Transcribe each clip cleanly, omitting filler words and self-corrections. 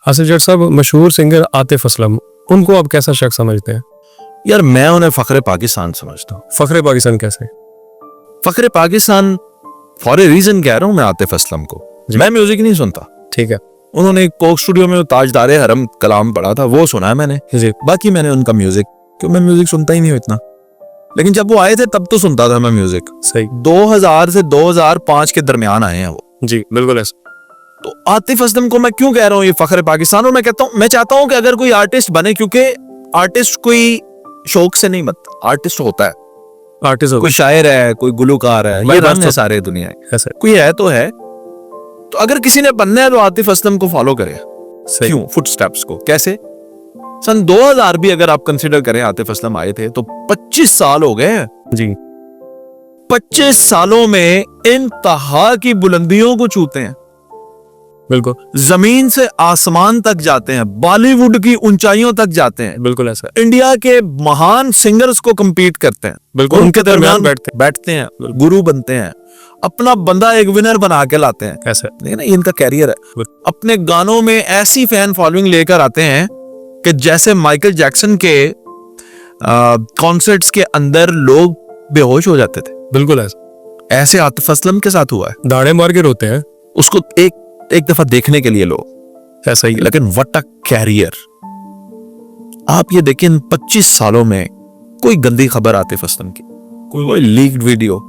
आसिफ जट साहब, मशहूर सिंगर आतिफ असलम, उनको आप कैसा शख्स समझते हैं? यार मैं उन्हें फखरे पाकिस्तान समझता हूँ। फखरे पाकिस्तान कैसे? फखरे पाकिस्तान फॉर ए रीजन कह रहा हूँ मैं आतिफ असलम को। मैं म्यूजिक नहीं सुनता, ठीक है उन्होंने कोक स्टूडियो में ताजदारे हरम कलाम पढ़ा था, वो सुना है मैंने जी। बाकी मैंने उनका म्यूजिक, क्यों मैं म्यूजिक सुनता ही नहीं हूँ इतना, लेकिन जब वो आए थे तब तो सुनता था मैं म्यूजिक। सही 2000 से 2005 के दरमियान आए हैं वो। जी, बिल्कुल ऐसा। तो आतिफ असलम को मैं क्यों कह रहा हूँ ये फखरे पाकिस्तान, और मैं कहता हूँ, मैं चाहता हूँ कि अगर कोई आर्टिस्ट बने, क्योंकि आर्टिस्ट कोई शौक से नहीं बनता, आर्टिस्ट होता है, आर्टिस्ट हो कोई शायर है, कोई गुलूकार है, ये रंग है सारे दुनिया के, ऐसा कोई है तो अगर किसी ने बनना है तो आतिफ असलम को फॉलो करे। सही। क्यों? फुटस्टेप्स को। कैसे? सन 2000 भी अगर आप कंसिडर करें, आतिफ असलम आए थे तो 25 साल हो गए जी। 25 सालों में इंतहा की बुलंदियों को छूते हैं, बिल्कुल जमीन से आसमान तक जाते हैं, बॉलीवुड की ऊंचाइयों तक जाते हैं, बिल्कुल ऐसा। इंडिया के महान सिंगर्स को compete करते हैं, बिल्कुल उनके दरमियान बैठते हैं, गुरु बनते हैं, अपना बंदा एक विनर बना के लाते हैं। ऐसा नहीं ना, ये इनका कैरियर है। अपने गानों में ऐसी फैन फॉलोइंग लेकर आते हैं कि जैसे माइकल जैक्सन के कॉन्सर्ट्स के अंदर लोग बेहोश हो जाते थे, बिल्कुल ऐसा। ऐसे आतिफ असलम के साथ हुआ है। दाढ़े मार के रोते हैं उसको एक दफा देखने के लिए लोग, ऐसा ही। लेकिन व्हाट अ कैरियर। आप ये देखिए, 25 सालों में कोई गंदी खबर आतिफ असलम की, कोई लीक्ड वीडियो,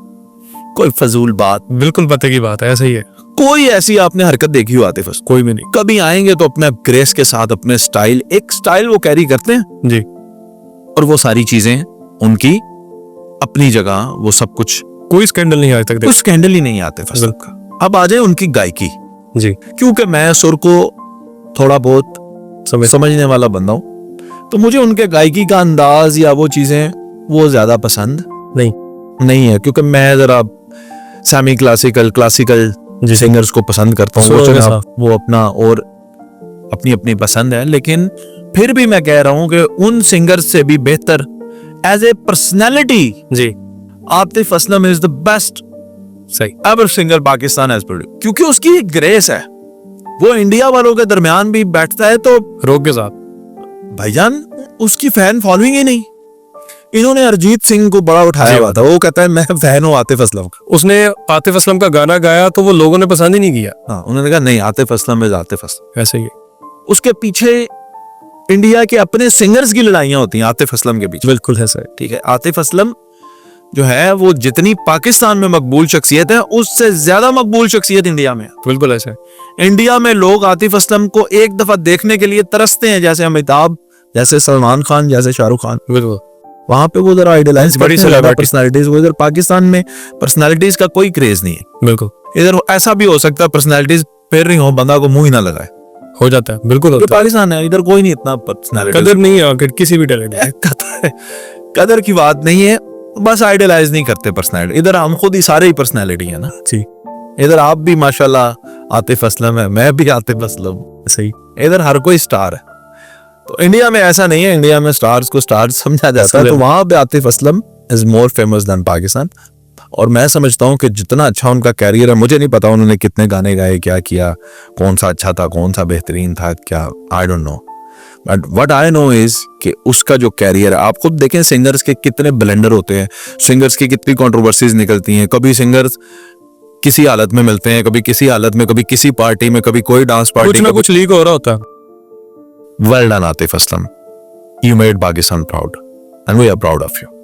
कोई फजूल बात, बिल्कुल पते की बात है, ऐसा ही है। कोई ऐसी आपने हरकत देखी हो आतिफ असलम? कोई भी नहीं। कभी आएंगे तो अपने ग्रेस के साथ, अपने स्टाइल, एक स्टाइल वो कैरी करते हैं जी। और वो सारी चीजें उनकी अपनी जगह, वो सब कुछ, कोई स्कैंडल नहीं आज तक कुछ स्कैंडल ही नहीं आते असलम का। अब आ जाए उनकी गायकी जी। क्योंकि मैं सुर को थोड़ा बहुत समझने वाला बंदा हूं, तो मुझे उनके गायकी का अंदाज या वो चीजें वो ज्यादा पसंद नहीं है, क्योंकि मैं जरा सेमी क्लासिकल सिंगर्स को पसंद करता हूँ। वो अपना और अपनी अपनी पसंद है, लेकिन फिर भी मैं कह रहा हूं कि उन सिंगर्स से भी बेहतर एज ए पर्सनैलिटी जी, Atif Aslam is the best सही ever singer Pakistan has produced, क्योंकि उसकी एक ग्रेस है। वो इंडिया वालों के दरमियान भी बैठता है तो रोक के साथ, भाईजान उसकी फैन फॉलोइंग ही नहीं। इन्होंने अरिजीत सिंह को बड़ा उठाया हुआ था, वो कहता है मैं फैन हूं आतिफ असलम का। उसने आतिफ असलम का गाना गाया तो वो लोगों ने पसंद ही नहीं किया। हाँ, उन्होंने कहा नहीं, आतिफ असलम इज आतिफ असलम। ऐसे ही। उसके पीछे इंडिया के अपने सिंगर्स की लड़ाइयां होती हैं आतिफ असलम के पीछे। बिल्कुल है सर। ठीक है, आतिफ असलम जो है वो जितनी पाकिस्तान में मकबूल शख्सियत है, उससे ज्यादा मकबूल शख्सियत इंडिया में है। बिल्कुल ऐसा है। इंडिया में लोग आतिफ असलम को एक दफा देखने के लिए तरसते हैं, जैसे अमिताभ, जैसे सलमान खान, जैसे शाहरुख खान। बिल्कुल। वहां पे वो जरा आइडलाइज बड़ी पर्सनालिटीज। इधर पाकिस्तान में पर्सनालिटीज का कोई क्रेज नहीं है। बिल्कुल। इधर ऐसा भी हो सकता है पर्सनालिटीज फेर रही हो, बंदा को मुंह ही ना लगाए, हो जाता है। बिल्कुल होता है। पाकिस्तान है, इधर कोई नहीं इतना पर्सनालिटी, कदर नहीं है आखिर किसी भी टैलेंट। कदर की बात नहीं है, बस आइडलाइज नहीं करते पर्सनालिटी। इधर हम खुद ही सारे ही पर्सनालिटी है ना जी। इधर आप भी माशाल्लाह आतिफ असलम है, मैं भी आतिफ असलम, सही। इधर हर कोई स्टार है। तो इंडिया में ऐसा नहीं है, इंडिया में स्टार्स को स्टार समझा जाता है, तो वहां पे Atif Aslam is more famous than Pakistan. और मैं समझता हूं कि जितना अच्छा उनका कैरियर है, मुझे नहीं पता उन्होंने कितने गाने गाए, क्या किया, कौन सा अच्छा था, कौन सा बेहतरीन था, क्या, I don't know, but what I know is कि उसका जो कैरियर है, आप खुद देखें सिंगर्स के कितने ब्लेंडर होते हैं, सिंगर्स की कितनी कंट्रोवर्सीज निकलती हैं। कभी सिंगर्स किसी हालत में मिलते हैं, कभी किसी हालत में, कभी किसी पार्टी में, कभी कोई डांस पार्टी, कुछ ना कुछ लीक हो रहा होता है। Well done, Atif Aslam. You made Pakistan proud, and we are proud of you.